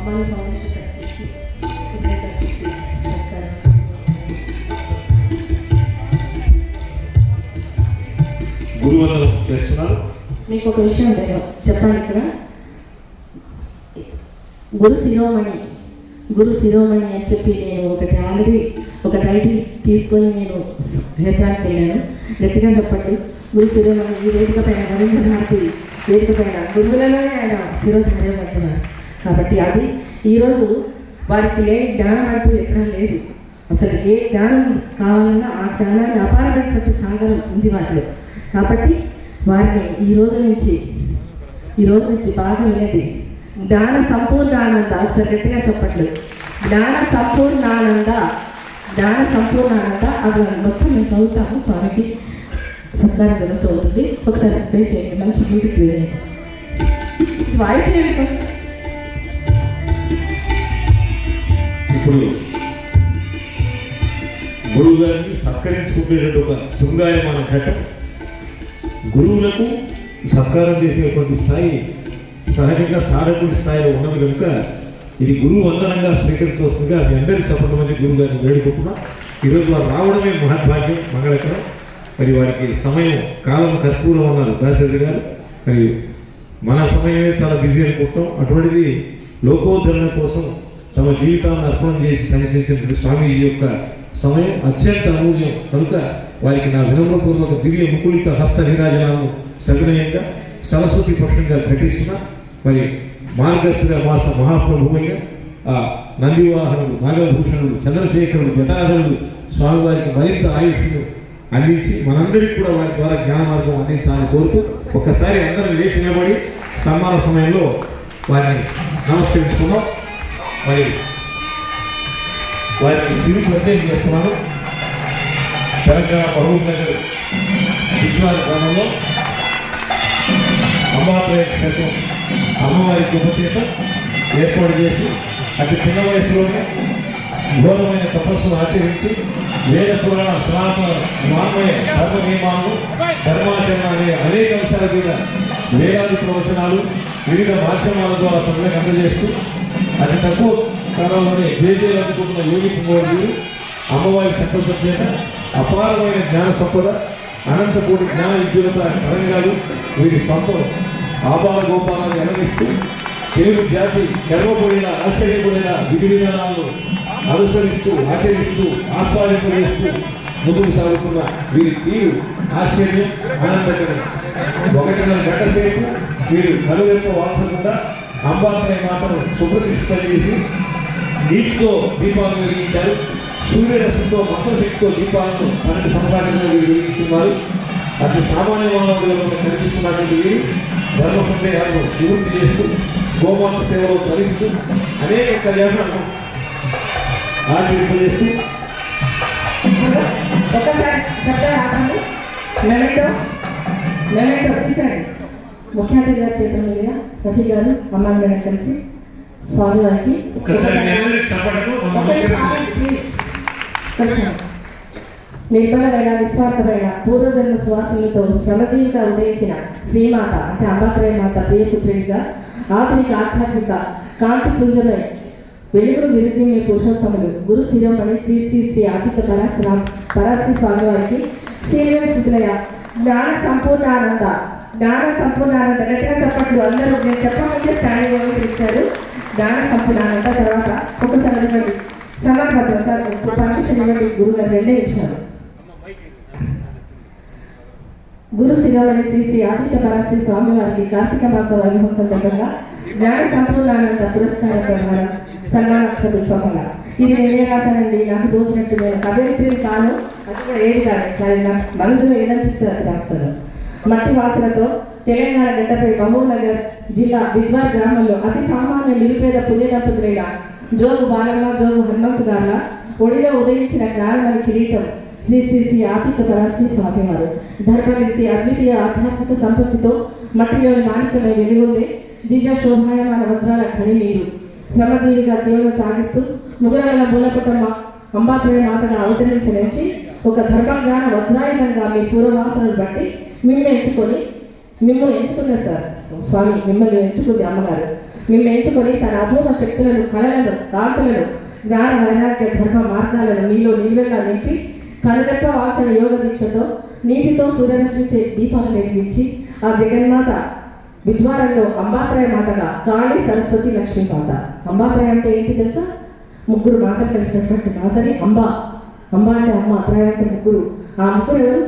అమ్మాయి ఫౌండేషన్ కట్టించి గురువందనం చేస్తున్నారు. మీకు ఒక విషయం చెప్పాలి. ఇక్కడ గురు శిరోమణి అని చెప్పి నేను ఆల్రెడీ ఒక టైటిల్ తీసుకొని నేను క్షేత్రానికి వెళ్ళాను. గట్టిగా చెప్పండి. గురు శిరోమణి ఈ వేదిక పైన రవీంద్రనాథ్ వేదిక పైన గురువులలోనే ఆయన శిరోధార్యం అంటున్నారు. కాబట్టి అది ఈరోజు వారికి లేని జ్ఞానం అంటూ ఎక్కడా లేదు. అసలు ఏ జ్ఞానం కావాలన్నా ఆ జ్ఞానాన్ని అపారమైనటువంటి సాగరం ఉంది వారిలో. కాబట్టి వారిని ఈ రోజు నుంచి బాగా వినండి. జ్ఞాన సంపూర్ణానంద, ఒకసారి గట్టిగా చెప్పట్లేదు. జ్ఞాన సంపూర్ణానంద అది మొత్తం నేను చదువుతాను. స్వామికి సత్కారం జరుగుతూ ఉంటుంది. ఒకసారి ప్లే చేయండి. మంచి మ్యూజిక్ ప్లే చేయండి. వాయిస్ చేయండి. ఇప్పుడు గురువు గారిని సత్కరించుకునేటువంటి ఒక శృంగాయమాన ఘట్టం. గురువులకు సత్కారం చేసేటువంటి స్థాయి సహజంగా సాధకుడి స్థాయిలో ఉన్నది కనుక ఇది గురువు వందనంగా స్వీకరించవస్తుందిగా మీ అందరి సపోర్ట్ మంచి గురువు గారిని వేడుకుంటున్నాం. ఈరోజు వారు రావడమే మహద్భాగ్యం, మంగళకరం. మరి వారికి సమయం కాలం కర్పూరం అన్నారు దాశరథి గారు. మరి మన సమయమే చాలా బిజీ అనుకుంటాం. అటువంటిది లోకోద్ధరణ కోసం తమ జీవితాలను అర్పణ చేసి సంచరించినటువంటి స్వామీజీ యొక్క సమయం అత్యంత అమూల్యం కనుక వారికి నా వినమ్రపూర్వక దివ్య ముకులిత హస్త విరాజనాలను సవినయంగా సరస్వతి పక్షంగా ఘటిస్తున్నా. మరి మార్గశిర మాస మహాప్రభువైన ఆ నందివాహనుడు, నాగభూషణుడు, చంద్రశేఖరుడు, జటాధరుడు స్వామివారికి మరింత ఆయుష్ను అందించి మనందరికీ కూడా వారి ద్వారా జ్ఞాన మార్గం అందించాలని కోరుతూ ఒక్కసారి అందరం లేచి నిలబడి సన్మాన సమయంలో వారిని నమస్కరించుకున్నాం. మరి వారిని తిరిగి పరిచయం చేస్తున్నాను. తెలంగాణ మహబూబ్ నగర్ విశ్వాల గ్రామంలో అంబాత్రయ క్షేత్రం అమ్మవారికి ఉపచేత ఏర్పాటు చేసి అతి చిన్న వయసులోనే ఘోరమైన తపస్సును ఆచరించి వేద పురాణ సనాతన వాన్మయ ధర్మ నియమాలను ధర్మాచరణ అనే అనేక అంశాల మీద వేలాది ప్రవచనాలు వివిధ మాధ్యమాల ద్వారా ప్రజలకు అందజేస్తూ అతి తక్కువ కాలంలోనే జేజేలు అందుకుంటున్న యోగి పుంగోడు అమ్మవారి సంకల్పం చేత అపారమైన జ్ఞాన సంపద, అనంతకోటి జ్ఞాన విద్యులత తరంగాలు వీరి సంపద ఆపాల గోపాలను ఎనమిస్తూ తెలుగు జాతి గర్వపడిన ఆశ్చర్యపడిన విధి విధానాలను అనుసరిస్తూ ఆచరిస్తూ ఆస్వాదింపజేస్తూ ముందుకు సాగుతున్న వీరి తీరు ఆశ్చర్యం, ఆనందకరం. 1.5 గంట సేపు వీరు కలువెప్ప వాల్చకుండా అంబాత్రయ మాతను శుభ్రతిష్ఠ చేసి నీటితో దీపాలను వెలిగించారు. సూర్యరశ్మితో మంత్రశక్తితో దీపాలను 12 సంపాదనలో వీరు వెలిగిస్తున్నారు. అతి సామాన్య మానవుడిలో కనిపిస్తున్నటువంటి వీరు ధర్మ సందేహాలను నివృత్తి చేస్తూ గోమాత సేవలో తరిస్తూ అనేక కళ్యాణాలను ఆచరింపజేస్తూ ముఖ్య అతిథి గారి చేతుల మీదుగా రఫీ గారు అమ్మాయి మేడం కలిసి స్వామి వారికి నిర్మలమైన నిస్వార్థమైన పూర్వజన్మ సువాసనలతో శ్రమజీవిగా ఉదయించిన శ్రీమాత అంటే అంబాత్రయ మాత ప్రియపుత్రుడిగా ఆధునిక ఆధ్యాత్మిక కాంతి పుంజమై వెలుగులు విరిజిమ్మే పురుషోత్తములు గురు శిరోమణి శ్రీ శ్రీ శ్రీ ఆదిత్య పరాశ్రీ స్వామి వారికి శ్రీవేణ శుద్ధులయ జ్ఞాన సంపూర్ణానంద గట్టిగా చెప్పట్లు అందరూ నేను చెప్పకపోతే స్టాండింగ్ ఓవేషన్ ఇచ్చారు. జ్ఞాన సంపూర్ణానంద తర్వాత ఒకసారి ఇవ్వండి సమాపత్ర సార్ పర్మిషన్ ఇవ్వండి గురుగారు 2 నిమిషాలు. గురు శిరోమణి శ్రీ శ్రీ ఆదిత్య పరాశ్రీ స్వామి వారికి కార్తీక మాస వైభవం సందర్భంగా జ్ఞాన సంపూర్ణానంద పురస్కార ప్రధానం సన్మానాక్ష పుష్పఫల. ఇది నేనే రాశానండి. నాకు తోచినట్టు నేను కవయిత్రిని కాను, అది ఏది కాదు, కానీ నా మనసులో ఏదనిపిస్తుంది అది రాస్తాను. మట్టి వాసనతో తెలంగాణ గడ్డపై మహబూబ్ నగర్ జిల్లా బిజ్వార్ గ్రామంలో అతి సామాన్య నిరుపేద పుణ్య దంపతులైన జోగు బాలమ్మ, జోగు హనుమంత్ గార్ల ఒడిలో ఉదయించిన జ్ఞానమని కిరీటం శ్రీ శ్రీ శ్రీ ఆదిత్య పరాశ్రీ స్వామివారు ధర్మనిర్తి అద్వితీయ ఆధ్యాత్మిక సంపత్తితో మట్టిలోని మాణిక్యమై వెలుగుండే దివ్య శోభాయమాన వజ్రాల ఖని మీరు శ్రమజీవిగా జీవనం సాగిస్తూ ముగురాల మూలపుటమ్మ అంబాత్రయ మాతగా అవతరించనించి ఒక ధర్మజ్ఞాన వజ్రాయుధంగా మీ పూర్వవాసనలు బట్టి మిమ్మల్ని ఎంచుకున్నారు సార్ స్వామి. మిమ్మల్ని ఎంచుకుంది అమ్మగారు. మిమ్మల్ని ఎంచుకొని తన అపూర్వ శక్తులను, కళలను, కాంతులను, జ్ఞాన వైరాగ్య ధర్మ మార్గాలను మీలో నిలువెల్లా నింపి కనురెప్ప వాల్సిన యోగ దీక్షతో నీటితో సూర్యరశ్మించే దీపాలు వెలిగించి ఆ జగన్మాత విద్వారంలో అంబాత్రయ మాతగా కాళీ, సరస్వతి, లక్ష్మీమాత. అంబాత్రయ అంటే ఏంటి తెలుసా? ముగ్గురు మాతలు కలిసినటువంటి మాతని అంబ. అంబ అంటే అమ్మ, త్రయ అంటే ముగ్గురు. ఆ ముగ్గురు ఎవరు?